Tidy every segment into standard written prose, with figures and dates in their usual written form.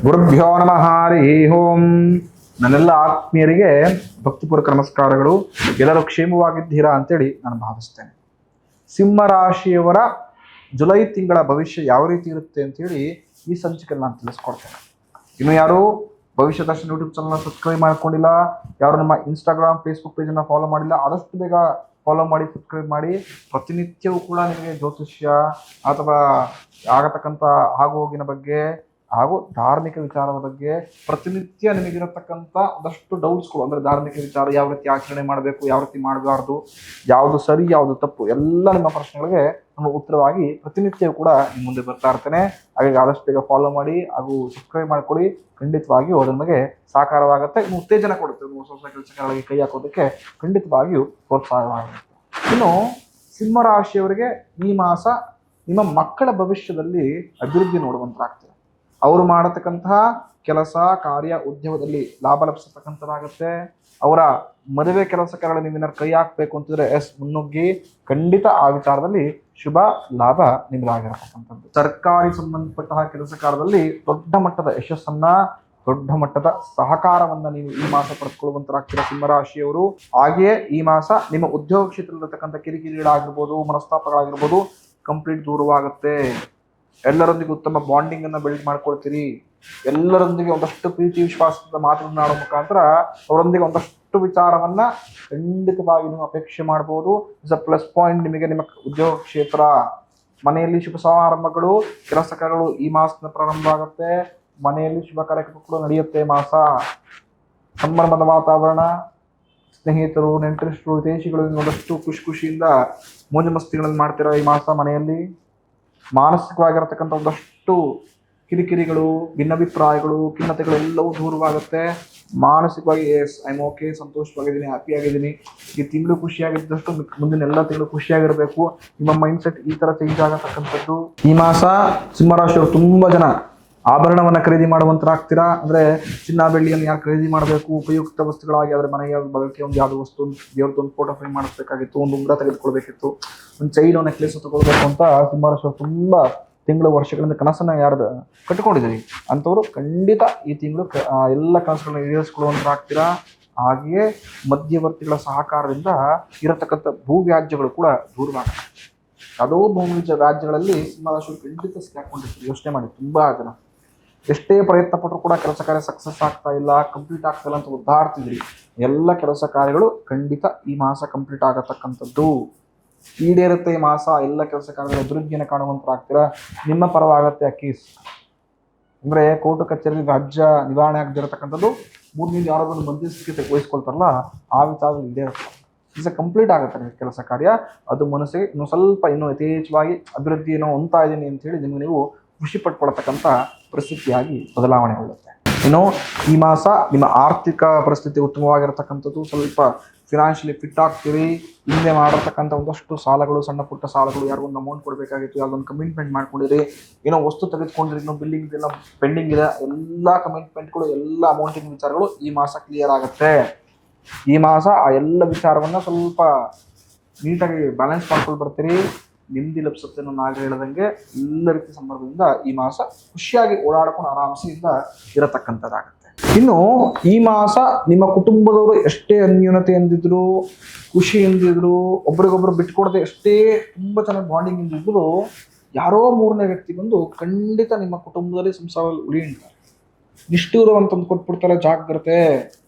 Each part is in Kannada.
ಗುರುಭ್ಯೋ ನಮಃ ಹರಿ ಓಂ. ನನ್ನೆಲ್ಲ ಆತ್ಮೀಯರಿಗೆ ಭಕ್ತಿಪೂರ್ವಕ ನಮಸ್ಕಾರಗಳು. ಎಲ್ಲರೂ ಕ್ಷೇಮವಾಗಿದ್ದೀರಾ ಅಂತೇಳಿ ನಾನು ಭಾವಿಸ್ತೇನೆ. ಸಿಂಹ ರಾಶಿಯವರ ಜುಲೈ ತಿಂಗಳ ಭವಿಷ್ಯ ಯಾವ ರೀತಿ ಇರುತ್ತೆ ಅಂತೇಳಿ ಈ ಸಂಚಿಕೆಯಲ್ಲಿ ನಾನು ತಿಳಿಸ್ಕೊಡ್ತೇನೆ. ಇನ್ನು ಯಾರು ಭವಿಷ್ಯ ದರ್ಶನ ಯೂಟ್ಯೂಬ್ ಚಾನಲ್ನ ಸಬ್ಸ್ಕ್ರೈಬ್ ಮಾಡ್ಕೊಂಡಿಲ್ಲ, ಯಾರು ನಮ್ಮ ಇನ್ಸ್ಟಾಗ್ರಾಮ್ ಫೇಸ್ಬುಕ್ ಪೇಜನ್ನು ಫಾಲೋ ಮಾಡಿಲ್ಲ, ಆದಷ್ಟು ಬೇಗ ಫಾಲೋ ಮಾಡಿ, ಸಬ್ಸ್ಕ್ರೈಬ್ ಮಾಡಿ. ಪ್ರತಿನಿತ್ಯವೂ ಕೂಡ ನಿಮಗೆ ಜ್ಯೋತಿಷ್ಯ ಅಥವಾ ಆಗತಕ್ಕಂಥ ಆಗೋಗಿನ ಬಗ್ಗೆ ಹಾಗೂ ಧಾರ್ಮಿಕ ವಿಚಾರದ ಬಗ್ಗೆ ಪ್ರತಿನಿತ್ಯ ನಿಮಗಿರತಕ್ಕಂಥ ಒಂದಷ್ಟು ಡೌಟ್ಸ್ಗಳು, ಅಂದರೆ ಧಾರ್ಮಿಕ ವಿಚಾರ ಯಾವ ರೀತಿ ಆಚರಣೆ ಮಾಡಬೇಕು, ಯಾವ ರೀತಿ ಮಾಡಬಾರ್ದು, ಯಾವುದು ಸರಿ ಯಾವುದು ತಪ್ಪು, ಎಲ್ಲ ನಿಮ್ಮ ಪ್ರಶ್ನೆಗಳಿಗೆ ನಮ್ಮ ಉತ್ತರವಾಗಿ ಪ್ರತಿನಿತ್ಯವೂ ಕೂಡ ನಿಮ್ಮ ಮುಂದೆ ಬರ್ತಾ ಇರ್ತೇನೆ. ಹಾಗಾಗಿ ಆದಷ್ಟು ಬೇಗ ಫಾಲೋ ಮಾಡಿ ಹಾಗೂ ಸಬ್ಸ್ಕ್ರೈಬ್ ಮಾಡ್ಕೊಳ್ಳಿ. ಖಂಡಿತವಾಗಿಯೂ ಅದು ನಮಗೆ ಸಾಕಾರವಾಗುತ್ತೆ, ಇನ್ನು ಉತ್ತೇಜನ ಕೊಡುತ್ತೆ, ಹೊಸ ಹೊಸ ಕೆಲಸಗಳಿಗೆ ಕೈ ಹಾಕೋದಕ್ಕೆ ಖಂಡಿತವಾಗಿಯೂ ಪ್ರೋತ್ಸಾಹವಾಗುತ್ತೆ. ಇನ್ನು ಸಿಂಹರಾಶಿಯವರಿಗೆ ಈ ಮಾಸ ನಿಮ್ಮ ಮಕ್ಕಳ ಭವಿಷ್ಯದಲ್ಲಿ ಅಭಿವೃದ್ಧಿ ನೋಡುವಂತಾಗ್ತದೆ. ಅವರು ಮಾಡತಕ್ಕಂತಹ ಕೆಲಸ ಕಾರ್ಯ ಉದ್ಯೋಗದಲ್ಲಿ ಲಾಭ ಲಭಿಸತಕ್ಕಂಥದ್ದಾಗುತ್ತೆ. ಅವರ ಮದುವೆ ಕೆಲಸ ಕಾರ್ಯ ನೀವೇನಾದ್ರು ಕೈ ಹಾಕಬೇಕು ಅಂತಿದ್ರೆ ಮುನ್ನುಗ್ಗಿ ಖಂಡಿತ ಆ ವಿಚಾರದಲ್ಲಿ ಶುಭ ಲಾಭ ನಿಮ್ಮದಾಗಿರತಕ್ಕಂಥದ್ದು. ಸರ್ಕಾರಿ ಸಂಬಂಧಪಟ್ಟ ಕೆಲಸ ಕಾರ್ಯದಲ್ಲಿ ದೊಡ್ಡ ಮಟ್ಟದ ಯಶಸ್ಸನ್ನ, ದೊಡ್ಡ ಮಟ್ಟದ ಸಹಕಾರವನ್ನ ನೀವು ಈ ಮಾಸ ಪಡೆದುಕೊಳ್ಳುವಂತರಾಗ್ತೀರ ಸಿಂಹರಾಶಿಯವರು. ಹಾಗೆಯೇ ಈ ಮಾಸ ನಿಮ್ಮ ಉದ್ಯೋಗ ಕ್ಷೇತ್ರದಲ್ಲಿರತಕ್ಕಂಥ ಕಿರಿಕಿರಿಗಳಾಗಿರ್ಬೋದು, ಮನಸ್ತಾಪಗಳಾಗಿರ್ಬೋದು ಕಂಪ್ಲೀಟ್ ದೂರವಾಗುತ್ತೆ. ಎಲ್ಲರೊಂದಿಗೆ ಉತ್ತಮ ಬಾಂಡಿಂಗ್ ಅನ್ನ ಬಿಲ್ಡ್ ಮಾಡ್ಕೊಳ್ತೀರಿ. ಎಲ್ಲರೊಂದಿಗೆ ಒಂದಷ್ಟು ಪ್ರೀತಿ ವಿಶ್ವಾಸದ ಮಾತನಾಡೋ ಮುಖಾಂತರ ಅವರೊಂದಿಗೆ ಒಂದಷ್ಟು ವಿಚಾರವನ್ನ ಖಂಡಿತವಾಗಿ ನೀವು ಅಪೇಕ್ಷೆ ಮಾಡ್ಬೋದು. ಇಸ್ ಅ ಪ್ಲಸ್ ಪಾಯಿಂಟ್ ನಿಮಗೆ. ನಿಮ್ಮ ಉದ್ಯೋಗ ಕ್ಷೇತ್ರ, ಮನೆಯಲ್ಲಿ ಶುಭ ಸಮಾರಂಭಗಳು, ಕೆಲಸ ಕಾರ್ಯಗಳು ಈ ಮಾಸದ ಪ್ರಾರಂಭ ಆಗುತ್ತೆ. ಮನೆಯಲ್ಲಿ ಶುಭ ಕಾರ್ಯಕ್ರಮಗಳು ನಡೆಯುತ್ತೆ. ಮಾಸ ಸಂಭ್ರಮದ ವಾತಾವರಣ, ಸ್ನೇಹಿತರು, ನೆಂಟರಿಷ್ಟರು, ವಿದೇಶಿಗಳು ಒಂದಷ್ಟು ಖುಷಿಯಿಂದ ಮೋಜು ಮಸ್ತಿಗಳನ್ನು ಮಾಡ್ತೀರಾ ಈ ಮಾಸ. ಮನೆಯಲ್ಲಿ ಮಾನಸಿಕವಾಗಿರತಕ್ಕಂಥ ಒಂದಷ್ಟು ಕಿರಿಕಿರಿಗಳು, ಭಿನ್ನಾಭಿಪ್ರಾಯಗಳು, ಖಿನ್ನತೆಗಳು ಎಲ್ಲವೂ ದೂರವಾಗುತ್ತೆ. ಮಾನಸಿಕವಾಗಿ ಎಸ್ ಐ ಆಮ್ ಓಕೆ, ಸಂತೋಷವಾಗಿದ್ದೀನಿ, ಹ್ಯಾಪಿ ಆಗಿದ್ದೀನಿ, ಈ ತಿಂಗಳು ಖುಷಿಯಾಗಿದ್ದಷ್ಟು ಮುಂದಿನ ಎಲ್ಲ ತಿಂಗಳು ಖುಷಿಯಾಗಿರಬೇಕು. ನಿಮ್ಮ ಮೈಂಡ್ ಸೆಟ್ ಈ ತರ ಚೇಂಜ್ ಆಗತಕ್ಕಂಥದ್ದು. ಈ ಮಾಸ ಸಿಂಹರಾಶಿಯವರು ತುಂಬಾ ಜನ ಆಭರಣವನ್ನ ಖರೀದಿ ಮಾಡುವಂತರಾಗ್ತೀರಾ. ಅಂದ್ರೆ ಚಿನ್ನ ಬೆಳ್ಳಿಯನ್ನು ಯಾರು ಖರೀದಿ ಮಾಡಬೇಕು, ಉಪಯುಕ್ತ ವಸ್ತುಗಳಾಗಿ ಆದ್ರೆ ಮನೆಗೆ ಬಳಕೆ ಒಂದು ಯಾವ್ದು ವಸ್ತು, ದೇವ್ರದ್ದು ಒಂದು ಫೋಟೋ ಫ್ರೇಮ್ ಮಾಡಿಸ್ಬೇಕಾಗಿತ್ತು, ಒಂದು ಉಂಗುರ ತೆಗೆದುಕೊಳ್ಬೇಕಿತ್ತು, ಒಂದು ಚೈನ್ ನೆಕ್ಲೆಸ್ ತಗೊಳ್ಬೇಕು ಅಂತ ಸಿಂಹರಾಶಿಯವರು ತುಂಬಾ ತಿಂಗಳು ವರ್ಷಗಳಿಂದ ಕನಸನ್ನ ಯಾರ್ದು ಕಟ್ಟಿಕೊಂಡಿದ್ದೀರಿ ಅಂಥವ್ರು ಖಂಡಿತ ಈ ತಿಂಗಳು ಎಲ್ಲ ಕನಸುಗಳನ್ನ ಈಡೇರಿಸಿಕೊಳ್ಳುವಂತರಾಗ್ತೀರಾ. ಹಾಗೆಯೇ ಮಧ್ಯವರ್ತಿಗಳ ಸಹಕಾರದಿಂದ ಇರತಕ್ಕಂಥ ಭೂ ವ್ಯಾಜ್ಯಗಳು ಕೂಡ ದೂರವಾಗುತ್ತೆ. ಯಾವುದೋ ಭೂಮಿ ರಾಜ್ಯಗಳಲ್ಲಿ ಸಿಂಹರಾಶಿಯವರು ಖಂಡಿತ ಸಿಕ್ಕಾಕೊಂಡಿರ್ತೀರಿ. ಯೋಚನೆ ಮಾಡಿ, ತುಂಬಾ ಜನ ಎಷ್ಟೇ ಪ್ರಯತ್ನ ಪಟ್ಟರು ಕೂಡ ಕೆಲಸ ಕಾರ್ಯ ಸಕ್ಸಸ್ ಆಗ್ತಾ ಇಲ್ಲ, ಕಂಪ್ಲೀಟ್ ಆಗ್ತಾ ಇಲ್ಲ ಅಂತ ಒದ್ದಾಡ್ತಿದ್ರಿ. ಎಲ್ಲ ಕೆಲಸ ಕಾರ್ಯಗಳು ಖಂಡಿತ ಈ ಮಾಸ ಕಂಪ್ಲೀಟ್ ಆಗತಕ್ಕಂಥದ್ದು. ಈಡೇರುತ್ತೆ ಈ ಮಾಸ. ಎಲ್ಲ ಕೆಲಸ ಕಾರ್ಯಗಳ ಅಭಿವೃದ್ಧಿಯನ್ನು ಕಾಣುವಂತರಾಗ್ತೀರಾ. ನಿಮ್ಮ ಪರವಾಗತ್ತೆ ಆ ಕೇಸ್. ಅಂದ್ರೆ ಕೋರ್ಟು ಕಚೇರಿ ರಾಜ್ಯ ನಿವಾರಣೆ ಆಗದಿರತಕ್ಕಂಥದ್ದು, ಮೂರನೇದು ಯಾರಾದ್ರೂ ಮಧ್ಯಸ್ಥಿಕೆ ವಹಿಸ್ಕೊಳ್ತಾರಲ್ಲ ಆ ವಿಚಾರದಲ್ಲಿ ಈಡೇರುತ್ತೆ. ಈಗ ಕಂಪ್ಲೀಟ್ ಆಗುತ್ತೆ ಕೆಲಸ ಕಾರ್ಯ. ಅದು ಮನಸ್ಸಿಗೆ ಇನ್ನೂ ಸ್ವಲ್ಪ ಇನ್ನೂ ಯಥೇಚ್ಛವಾಗಿ ಅಭಿವೃದ್ಧಿಯನ್ನು ಹೊಂದ್ತಾ ಇದ್ದೀನಿ ಅಂತ ಹೇಳಿ ನಿಮಗೆ ನೀವು ಖುಷಿ ಪಟ್ಕೊಳ್ತಕ್ಕಂಥ ಪರಿಸ್ಥಿತಿಯಾಗಿ ಬದಲಾವಣೆಗೊಳ್ಳುತ್ತೆ. ಇನ್ನು ಈ ಮಾಸ ನಿಮ್ಮ ಆರ್ಥಿಕ ಪರಿಸ್ಥಿತಿ ಉತ್ತಮವಾಗಿರತಕ್ಕಂಥದ್ದು. ಸ್ವಲ್ಪ ಫಿನಾನ್ಷಿಯಲಿ ಫಿಟ್ ಆಗ್ತೀರಿ. ಹಿಂದೆ ಮಾಡಿರ್ತಕ್ಕಂಥ ಒಂದಷ್ಟು ಸಾಲಗಳು, ಸಣ್ಣ ಪುಟ್ಟ ಸಾಲಗಳು, ಯಾರಿಗೊಂದು ಅಮೌಂಟ್ ಕೊಡಬೇಕಾಗಿತ್ತು, ಯಾವ್ದೊಂದು ಕಮಿಟ್ಮೆಂಟ್ ಮಾಡ್ಕೊಂಡಿರಿ, ಏನೋ ವಸ್ತು ತೆಗೆದುಕೊಂಡಿರಿ, ಇನ್ನೂ ಬಿಲ್ಲಿಂಗ್ ಎಲ್ಲ ಪೆಂಡಿಂಗ್ ಇದೆ, ಎಲ್ಲ ಕಮಿಟ್ಮೆಂಟ್ಗಳು, ಎಲ್ಲ ಅಮೌಂಟಿನ ವಿಚಾರಗಳು ಈ ಮಾಸ ಕ್ಲಿಯರ್ ಆಗುತ್ತೆ. ಈ ಮಾಸ ಆ ಎಲ್ಲ ವಿಚಾರವನ್ನ ಸ್ವಲ್ಪ ನೀಟಾಗಿ ಬ್ಯಾಲೆನ್ಸ್ ಮಾಡ್ಕೊಂಡು ಬರ್ತೀರಿ. ನೆಮ್ಮದಿ ಲಭಿಸುತ್ತೆ. ನಾನು ಆಗ ಹೇಳ್ದಂಗೆ ಎಲ್ಲ ರೀತಿ ಸಂದರ್ಭದಿಂದ ಈ ಮಾಸ ಖುಷಿಯಾಗಿ ಓಡಾಡ್ಕೊಂಡು ಆರಾಮಸೆಯಿಂದ ಇರತಕ್ಕಂಥದ್ದಾಗುತ್ತೆ. ಇನ್ನು ಈ ಮಾಸ ನಿಮ್ಮ ಕುಟುಂಬದವರು ಎಷ್ಟೇ ಅನ್ಯೂನತೆ ಎಂದಿದ್ರು, ಖುಷಿ ಎಂದಿದ್ರು, ಒಬ್ರಿಗೊಬ್ರು ಬಿಟ್ಕೊಡದೆ ಎಷ್ಟೇ ತುಂಬಾ ಚೆನ್ನಾಗಿ ಬಾಂಡಿಂಗ್ ಎಂದಿದ್ರು, ಯಾರೋ ಮೂರನೇ ವ್ಯಕ್ತಿ ಬಂದು ಖಂಡಿತ ನಿಮ್ಮ ಕುಟುಂಬದಲ್ಲಿ ಸಂಸಾರದಲ್ಲಿ ಉಳಿಯುತ್ತಾರೆ. ನಿಷ್ಠೂರವಂತಂದು ಕೊಟ್ಬಿಡ್ತಾರೆ. ಜಾಗ್ರತೆ.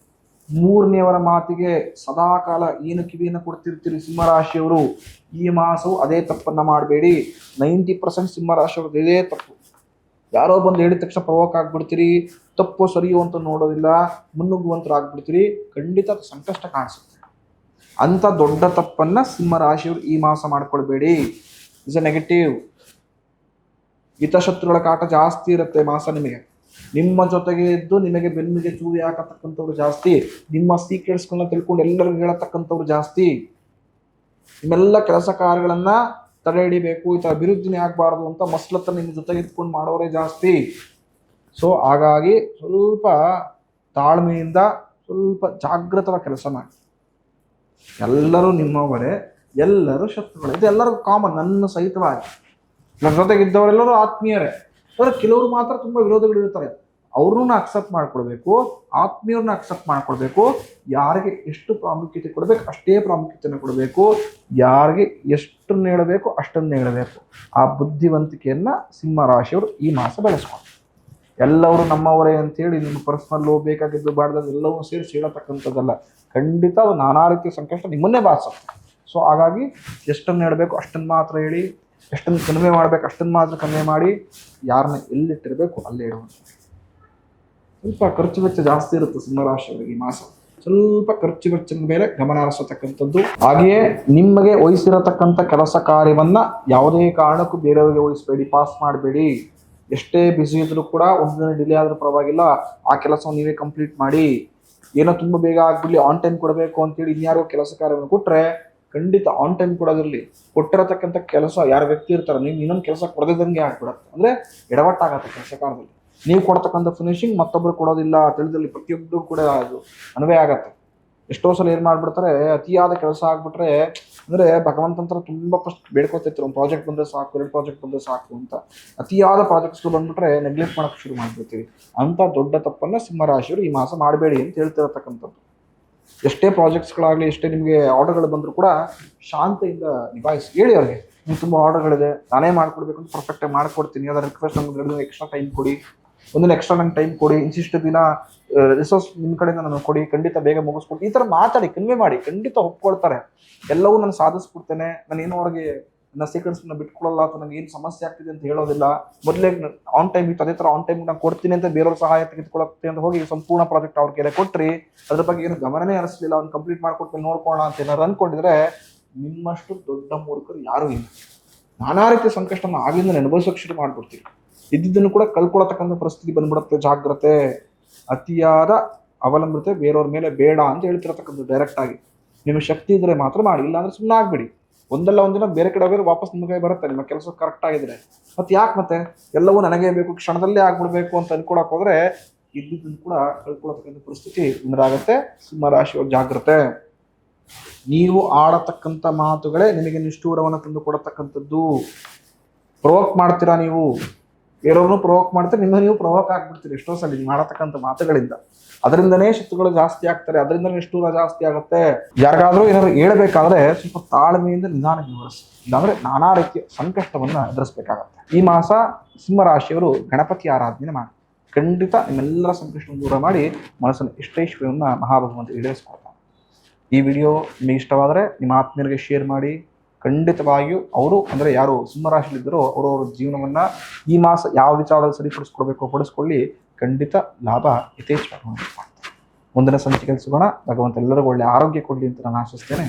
ಮೂರನೆಯವರ ಮಾತಿಗೆ ಸದಾಕಾಲ ಏನು ಕಿವಿಯನ್ನು ಕೊಡ್ತಿರ್ತೀರಿ ಸಿಂಹರಾಶಿಯವರು. ಈ ಮಾಸವು ಅದೇ ತಪ್ಪನ್ನ ಮಾಡಬೇಡಿ. 90% ಸಿಂಹರಾಶಿಯವ್ರದ್ದು ಇದೇ ತಪ್ಪು. ಯಾರೋ ಬಂದು ಹೇಳಿದ ತಕ್ಷಣ ಪ್ರವೋಕ್ ಆಗ್ಬಿಡ್ತೀರಿ. ತಪ್ಪು ಸರಿಯೋ ಅಂತ ನೋಡೋದಿಲ್ಲ, ಮುನ್ನುಗ್ಗುವಂತರಾಗ್ಬಿಡ್ತೀರಿ. ಖಂಡಿತ ಸಂಕಷ್ಟ ಕಾಣಿಸುತ್ತೆ. ಅಂತ ದೊಡ್ಡ ತಪ್ಪನ್ನ ಸಿಂಹರಾಶಿಯವರು ಈ ಮಾಸ ಮಾಡ್ಕೊಳ್ಬೇಡಿ. Is a negative. ಹಿತಶತ್ರುಗಳ ಕಾಟ ಜಾಸ್ತಿ ಇರುತ್ತೆ ಮಾಸ ನಿಮಗೆ. ನಿಮ್ಮ ಜೊತೆಗೆ ಇದ್ದು ನಿಮಗೆ ಬೆನ್ನಿಗೆ ಚೂರಿ ಹಾಕತಕ್ಕಂಥವ್ರು ಜಾಸ್ತಿ. ನಿಮ್ಮ ಸೀಕ್ರೆಟ್ಸ್ಗಳನ್ನ ತಿಳ್ಕೊಂಡು ಎಲ್ಲರಿಗೂ ಹೇಳತಕ್ಕಂಥವ್ರು ಜಾಸ್ತಿ. ನಿಮ್ಮೆಲ್ಲ ಕೆಲಸ ಕಾರ್ಯಗಳನ್ನ ತಡೆ ಹಿಡಿಬೇಕು, ಈ ಥರ ಅಭಿವೃದ್ಧಿನೇ ಆಗಬಾರ್ದು ಅಂತ ಮಸ್ಲತ್ತ ನಿಮ್ಮ ಜೊತೆಗೆ ಇಟ್ಕೊಂಡು ಮಾಡೋರೇ ಜಾಸ್ತಿ. ಸೊ ಹಾಗಾಗಿ ಸ್ವಲ್ಪ ತಾಳ್ಮೆಯಿಂದ ಸ್ವಲ್ಪ ಜಾಗೃತವಾಗಿ ಕೆಲಸ ಮಾಡಿ. ಎಲ್ಲರೂ ನಿಮ್ಮವರೇ, ಎಲ್ಲರೂ ಶತ್ರುಗಳೇ. ಇದು ಎಲ್ಲರಿಗೂ ಕಾಮನ್, ನನ್ನ ಸಹಿತವಾಗಿ. ನನ್ನ ಜೊತೆಗಿದ್ದವರೆಲ್ಲರೂ ಆತ್ಮೀಯರೇ. ಆದರೆ ಕೆಲವರು ಮಾತ್ರ ತುಂಬ ವಿರೋಧಗಳಿರ್ತಾರೆ. ಅವ್ರನ್ನ ಅಕ್ಸೆಪ್ಟ್ ಮಾಡ್ಕೊಳ್ಬೇಕು, ಆತ್ಮೀಯರನ್ನ ಅಕ್ಸೆಪ್ಟ್ ಮಾಡ್ಕೊಳ್ಬೇಕು. ಯಾರಿಗೆ ಎಷ್ಟು ಪ್ರಾಮುಖ್ಯತೆ ಕೊಡಬೇಕು ಅಷ್ಟೇ ಪ್ರಾಮುಖ್ಯತೆಯನ್ನು ಕೊಡಬೇಕು, ಯಾರಿಗೆ ಎಷ್ಟನ್ನು ಹೇಳಬೇಕು ಅಷ್ಟನ್ನು ಹೇಳಬೇಕು. ಆ ಬುದ್ಧಿವಂತಿಕೆಯನ್ನ ಸಿಂಹ ರಾಶಿಯವರು ಈ ಮಾಸ ಬೆಳೆಸ್ಕೊಂಡು, ಎಲ್ಲವರು ನಮ್ಮವರೇ ಅಂತೇಳಿ ನಿಮ್ಮ ಪರ್ಸನಲ್ಲು ಬೇಕಾಗಿದ್ದು ಬಾಡ್ದು ಎಲ್ಲವೂ ಸೇರಿಸಿ ಹೇಳತಕ್ಕಂಥದ್ದಲ್ಲ. ಖಂಡಿತ ಅದು ನಾನಾ ರೀತಿಯ ಸಂಕಷ್ಟ ನಿಮ್ಮನ್ನೇ ಬಾಧಿಸುತ್ತೆ. ಸೊ ಹಾಗಾಗಿ ಎಷ್ಟನ್ನು ಹೇಳಬೇಕು ಅಷ್ಟನ್ನು ಮಾತ್ರ ಹೇಳಿ, ಎಷ್ಟನ್ನು ಕಡಿಮೆ ಮಾಡಬೇಕು ಅಷ್ಟನ್ನು ಮಾತ್ರ ಕಡಿಮೆ ಮಾಡಿ, ಯಾರನ್ನ ಎಲ್ಲಿಟ್ಟಿರಬೇಕು ಅಲ್ಲೇ ಇಡುವಂಥ. ಸ್ವಲ್ಪ ಖರ್ಚು ವೆಚ್ಚ ಜಾಸ್ತಿ ಇರುತ್ತೆ ಸಿಂಹರಾಶಿಯವರಿಗೆ ಈ ಮಾಸ. ಸ್ವಲ್ಪ ಖರ್ಚು ವೆಚ್ಚದ ಮೇಲೆ ಗಮನ ಹರಿಸತಕ್ಕಂಥದ್ದು. ಹಾಗೆಯೇ ನಿಮಗೆ ವಹಿಸಿರತಕ್ಕಂಥ ಕೆಲಸ ಕಾರ್ಯವನ್ನ ಯಾವುದೇ ಕಾರಣಕ್ಕೂ ಬೇರೆಯವರಿಗೆ ವಹಿಸಬೇಡಿ, ಪಾಸ್ ಮಾಡಬೇಡಿ. ಎಷ್ಟೇ ಬ್ಯುಸಿ ಇದ್ರೂ ಕೂಡ ಒಂದು ದಿನ ಡಿಲೇ ಆದ್ರೂ ಪರವಾಗಿಲ್ಲ, ಆ ಕೆಲಸವನ್ನು ನೀವೇ ಕಂಪ್ಲೀಟ್ ಮಾಡಿ. ಏನೋ ತುಂಬ ಬೇಗ ಆಗ್ಬಿಡ್ಲಿ, ಆನ್ ಟೈಮ್ ಕೊಡಬೇಕು ಅಂತೇಳಿ ಇನ್ಯಾರೋ ಕೆಲಸ ಕಾರ್ಯವನ್ನು ಕೊಟ್ಟರೆ ಖಂಡಿತ ಆನ್ ಟೈಮ್ ಕೊಡೋದಿರಲಿ. ಕೊಟ್ಟಿರತಕ್ಕಂಥ ಕೆಲಸ ಯಾರ ವ್ಯಕ್ತಿ ಇರ್ತಾರೆ, ನೀವು ಇನ್ನೊಂದು ಕೆಲಸ ಕೊಡದಿದ್ದಂಗೆ ಆಗ್ಬಿಡತ್ತೆ. ಅಂದರೆ ಎಡವಟ್ಟಾಗತ್ತೆ ಕೆಲಸ ಕಾರ್ಯದಲ್ಲಿ. ನೀವು ಕೊಡ್ತಕ್ಕಂಥ ಫಿನಿಶಿಂಗ್ ಮತ್ತೊಬ್ಬರು ಕೊಡೋದಿಲ್ಲ ತಿಳಿದಲ್ಲಿ ಪ್ರತಿಯೊಬ್ಬರು ಕೂಡ ಅದು ಅನ್ವಯ ಆಗತ್ತೆ. ಎಷ್ಟೋ ಸಲ ಏನು ಮಾಡ್ಬಿಡ್ತಾರೆ, ಅತಿಯಾದ ಕೆಲಸ ಆಗ್ಬಿಟ್ರೆ, ಅಂದರೆ ಭಗವಂತಂತರ ತುಂಬ ಫಸ್ಟ್ ಬೇಡ್ಕೊತಿರ್ತಾರೆ, ಒಂದು ಪ್ರಾಜೆಕ್ಟ್ ಬಂದರೆ ಸಾಕು, 2 ಪ್ರಾಜೆಕ್ಟ್ ಬಂದರೆ ಸಾಕು ಅಂತ. ಅತಿಯಾದ ಪ್ರಾಜೆಕ್ಟ್ಸ್ಗಳು ಬಂದ್ಬಿಟ್ರೆ ನೆಗ್ಲೆಕ್ಟ್ ಮಾಡೋಕ್ಕೆ ಶುರು ಮಾಡಿಬಿಡ್ತೀವಿ. ಅಂಥ ದೊಡ್ಡ ತಪ್ಪನ್ನು ಸಿಂಹರಾಶಿಯವರು ಈ ಮಾಸ ಮಾಡಬೇಡಿ ಅಂತ ಹೇಳ್ತಿರತಕ್ಕಂಥದ್ದು. ಎಷ್ಟೇ ಪ್ರಾಜೆಕ್ಟ್ಸ್ಗಳಾಗಲಿ, ಎಷ್ಟೇ ನಿಮಗೆ ಆರ್ಡರ್ಗಳು ಬಂದರೂ ಕೂಡ ಶಾಂತಿಯಿಂದ ನಿಭಾಯಿಸಿ. ಹೇಳಿ ಅವ್ರಿಗೆ, ನೀವು ತುಂಬ ಆರ್ಡರ್ಗಳಿದೆ, ನಾನೇ ಮಾಡ್ಕೊಡ್ಬೇಕು ಅಂತ ಪರ್ಫೆಕ್ಟಾಗಿ ಮಾಡ್ಕೊಡ್ತೀನಿ, ಅದರ ರಿಕ್ವೆಸ್ಟ್ ನಮ್ಗೆ 2 ದಿನ ಎಕ್ಸ್ಟ್ರಾ ಟೈಮ್ ಕೊಡಿ, ಒಂದಿನ ಎಕ್ಸ್ಟ್ರಾ ನಂಗೆ ಟೈಮ್ ಕೊಡಿ, ಇನ್ಸಿಷ್ಟು ದಿನ ರಿಸೋರ್ಸ್ ನಿಮ್ಮ ಕಡೆಯಿಂದ ನನಗೆ ಕೊಡಿ, ಖಂಡಿತ ಬೇಗ ಮುಗಿಸ್ಕೊಡ್ತೀನಿ. ಈ ಥರ ಮಾತಾಡಿ, ಕನ್ವೆ ಮಾಡಿ, ಖಂಡಿತ ಒಪ್ಕೊಳ್ತಾರೆ. ಎಲ್ಲವೂ ನಾನು ಸಾಧಿಸ್ಬಿಡ್ತೇನೆ, ನಾನೇನು ಅವ್ರಿಗೆ ನನ್ನ ಸೀಕ್ರೆಟ್ಸ್ನ ಬಿಟ್ಕೊಡಲ್ಲ ಅಥವಾ ನನಗೆ ಏನು ಸಮಸ್ಯೆ ಆಗ್ತಿದೆ ಅಂತ ಹೇಳೋದಿಲ್ಲ. ಮೊದಲೇ ಆನ್ ಟೈಮ್ ಇತ್ತು, ಅದೇ ಥರ ಆನ್ ಟೈಮ್ ನಾನು ಕೊಡ್ತೀನಿ ಅಂತ ಬೇರೆಯವ್ರ ಸಹಾಯ ತೆಗೆದುಕೊಳ್ಳುತ್ತೆ ಅಂತ ಹೋಗಿ ಸಂಪೂರ್ಣ ಪ್ರಾಜೆಕ್ಟ್ ಅವ್ರ ಕೈಲಿ ಕೊಟ್ರಿ, ಅದ್ರ ಬಗ್ಗೆ ಏನು ಗಮನನೇ ಹರಿಸಲಿಲ್ಲ, ಅವ್ನು ಕಂಪ್ಲೀಟ್ ಮಾಡ್ಕೊಡ್ತೀನಿ ನೋಡ್ಕೋಣ ಅಂತ ಏನಾರು ಅಂದ್ಕೊಂಡಿದ್ರೆ ನಿಮ್ಮಷ್ಟು ದೊಡ್ಡ ಮೂರ್ಖರು ಯಾರೂ ಇಲ್ಲ. ನಾನಾ ರೀತಿಯ ಸಂಕಷ್ಟನ ಆಗಿಂದ ಅನುಭವಿಸೋಕೆ ಶುರು ಮಾಡ್ಬಿಡ್ತೀವಿ. ಇದ್ದಿದ್ದನ್ನು ಕೂಡ ಕಳ್ಕೊಳತಕ್ಕಂಥ ಪರಿಸ್ಥಿತಿ ಬಂದ್ಬಿಡುತ್ತೆ. ಜಾಗ್ರತೆ, ಅತಿಯಾದ ಅವಲಂಬಿತೆ ಬೇರೆಯವ್ರ ಮೇಲೆ ಬೇಡ ಅಂತ ಹೇಳ್ತಿರತಕ್ಕಂಥ ಡೈರೆಕ್ಟ್ ಆಗಿ. ನಿಮಗೆ ಶಕ್ತಿ ಇದ್ರೆ ಮಾತ್ರ ಮಾಡಿ, ಇಲ್ಲಾಂದ್ರೆ ಸುಮ್ಮನೆ ಆಗ್ಬಿಡಿ. ಒಂದಲ್ಲ ಒಂದಿನ ಬೇರೆ ಕಡೆ ಹೋಗಿದ್ರೆ ವಾಪಸ್ ನಿಮಗೆ ಬರುತ್ತೆ, ನಿಮ್ಮ ಕೆಲಸ ಕರೆಕ್ಟ್ ಆಗಿದ್ರೆ. ಮತ್ತೆ ಯಾಕೆ ಮತ್ತೆ ಎಲ್ಲವೂ ನನಗೇ ಬೇಕು, ಕ್ಷಣದಲ್ಲೇ ಆಗ್ಬಿಡ್ಬೇಕು ಅಂತ ಅನ್ಕೊಳಕ್ ಹೋದ್ರೆ ಇದ್ದಿದ್ದನ್ನು ಕೂಡ ಕಳ್ಕೊಳತಕ್ಕಂಥ ಪರಿಸ್ಥಿತಿ ಎದುರಾಗುತ್ತೆ. ಸಿಂಹರಾಶಿಯವ್ರ ಜಾಗ್ರತೆ. ನೀವು ಆಡತಕ್ಕಂಥ ಮಾತುಗಳೇ ನಿಮಗೆ ನಿಷ್ಠೂರವನ್ನು ತಂದು ಕೊಡತಕ್ಕಂಥದ್ದು. ಪ್ರವೋಕ್ ಮಾಡ್ತೀರಾ ನೀವು, ಬೇರೆಯವ್ರನ್ನೂ ಪ್ರವೋಕ್ ಮಾಡ್ತೀರಿ, ನಿಮ್ಮ ನೀವು ಪ್ರವೋಕ್ ಆಗ್ಬಿಡ್ತೀರಿ ಎಷ್ಟೋ ಸಲ ನೀವು ಮಾಡತಕ್ಕಂಥ ಮಾತುಗಳಿಂದ. ಅದರಿಂದನೇ ಶತ್ರುಗಳು ಜಾಸ್ತಿ ಆಗ್ತಾರೆ, ಅದರಿಂದ ನಿಷ್ಠೂರ ಜಾಸ್ತಿ ಆಗುತ್ತೆ. ಯಾರಿಗಾದ್ರೂ ಏನಾದ್ರು ಹೇಳ್ಬೇಕಾದ್ರೆ ಸ್ವಲ್ಪ ತಾಳ್ಮೆಯಿಂದ ನಿಧಾನ ವಿವರಿಸಿ, ಇಲ್ಲಾಂದ್ರೆ ನಾನಾ ರೀತಿಯ ಸಂಕಷ್ಟವನ್ನ ಎದುರಿಸಬೇಕಾಗತ್ತೆ. ಈ ಮಾಸ ಸಿಂಹರಾಶಿಯವರು ಗಣಪತಿ ಆರಾಧನೆ ಮಾಡಿ, ಖಂಡಿತ ನಿಮ್ಮೆಲ್ಲರ ಸಂಕಷ್ಟವನ್ನು ದೂರ ಮಾಡಿ ಮನಸ್ಸನ್ನು ಇಷ್ಟೈಶ್ವರ್ಯವನ್ನ ಮಹಾಭಗವಂತ ಈಡೇರಿಸ್ಕೊಳ್ತಾನೆ. ಈ ವಿಡಿಯೋ ನಿಮಗೆ ಇಷ್ಟವಾದರೆ ನಿಮ್ಮ ಆತ್ಮೀಯರಿಗೆ ಶೇರ್ ಮಾಡಿ. ಖಂಡಿತವಾಗಿಯೂ ಅವರು ಅಂದರೆ ಯಾರು ಸಿಂಹರಾಶಿಯಲ್ಲಿದ್ದರೋ ಅವರವರ ಜೀವನವನ್ನು ಈ ಮಾಸ ಯಾವ ವಿಚಾರದಲ್ಲಿ ಸರಿಪಡಿಸ್ಕೊಳ್ಬೇಕು ಪಡಿಸ್ಕೊಳ್ಳಿ, ಖಂಡಿತ ಲಾಭ ಯಥೇಚ್ಛವಾಗಿ ಮಾಡ್ತಾರೆ. ಮುಂದಿನ ಸಂಚಿಕೆಯಲ್ಲಿ ಸಿಗೋಣ. ಭಗವಂತ ಎಲ್ಲರಿಗೂ ಒಳ್ಳೆಯ ಆರೋಗ್ಯ ಕೊಡಲಿ ಅಂತ ನಾನು ಆಶಿಸ್ತೇನೆ.